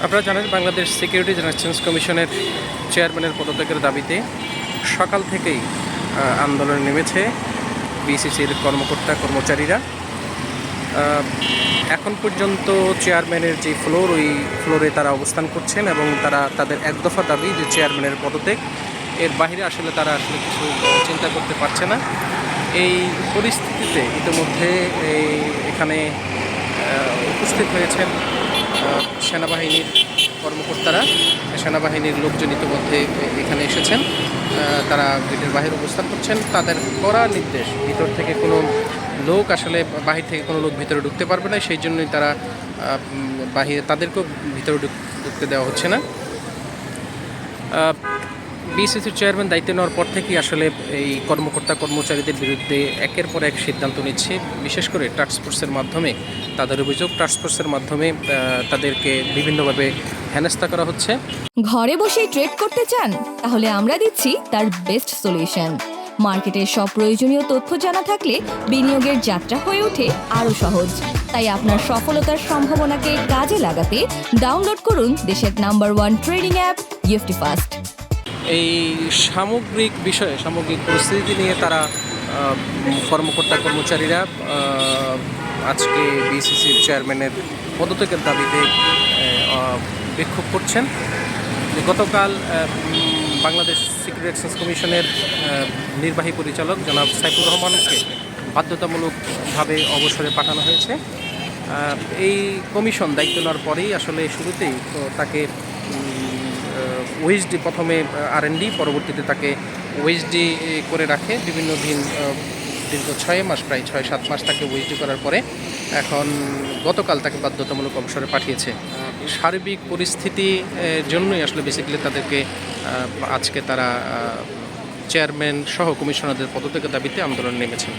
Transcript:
আপনারা জানেন Bangladesh securities and exchange কমিশনের চেয়ারম্যানের পদত্যাগের দাবিতে সকাল থেকেই আন্দোলনে নেমেছে বিসিসির কর্মকর্তা কর্মচারীরা। এখন পর্যন্ত চেয়ারম্যানের যে ফ্লোর, ওই ফ্লোরে তারা অবস্থান করছেন এবং তারা তাদের এক দফা দাবি যে চেয়ারম্যানের পদত্যাগ। এর বাইরে তারা কিছু চিন্তা করতে পারছে না। এই পরিস্থিতিতে ইতিমধ্যে এখানে উপস্থিত হয়েছেন সেনাবাহিনীর কর্মকর্তারা। সেনাবাহিনীর লোকজন ইতিমধ্যে এখানে এসেছেন, তারা গেটের বাইরে অবস্থান করছেন। তাদের কড়া নির্দেশ, ভিতর থেকে কোনো লোক বাহির থেকে কোনো লোক ভিতরে ঢুকতে পারবে না, সেই জন্যই তারা তাদেরকেও ভিতরে ঢুকতে দেওয়া হচ্ছে না। বিসিসির চেয়ারম্যান দায়িত্ব নেওয়ার পর থেকেই এই কর্মকর্তা কর্মচারীদের বিরুদ্ধে একের পর এক সিদ্ধান্ত নিচ্ছে। বিশেষ করে টাস্কফোর্সের মাধ্যমে তাদের অভিযোগ, টাস্কফোর্সের মাধ্যমে তাদেরকে বিভিন্নভাবে হেনস্থা করা হচ্ছে। ঘরে বসেই ট্রেড করতে চান? তাহলে আমরা দিচ্ছি তার বেস্ট সলিউশন। মার্কেটের সব প্রয়োজনীয় তথ্য জানা থাকলে বিনিয়োগের যাত্রা হয়ে ওঠে আরও সহজ। তাই আপনার সফলতার সম্ভাবনাকে কাজে লাগাতে ডাউনলোড করুন দেশের number 1 trading app EFT fast. এই সামগ্রিক বিষয়ে, সামগ্রিক পরিস্থিতি নিয়ে তারা কর্মকর্তা কর্মচারীরা আজকে বিসিসির চেয়ারম্যানের পদত্যাগের দাবিতে বিক্ষোভ করছেন। গতকাল বাংলাদেশ সিকিউরিটি এক্সচেঞ্জ কমিশনের নির্বাহী পরিচালক জনাব সাইফুর রহমানকে বাধ্যতামূলকভাবে অবসরে পাঠানো হয়েছে। এই কমিশন দায়িত্ব নেওয়ার পরেই শুরুতেই তো তাকে ওএসডি, প্রথমে R&D, পরবর্তীতে তাকে ওএসডি করে রাখে বিভিন্ন দিন, দীর্ঘ 6 মাস, প্রায় 6-7 মাস তাকে ওএসডি করার পরে এখন গতকাল তাকে বাধ্যতামূলক অবসরে পাঠিয়েছে। সার্বিক পরিস্থিতির জন্যই বেসিক্যালি তাদেরকে আজকে তারা চেয়ারম্যান সহ কমিশনারদের পদত্যাগের দাবিতে আন্দোলন নেমেছেন।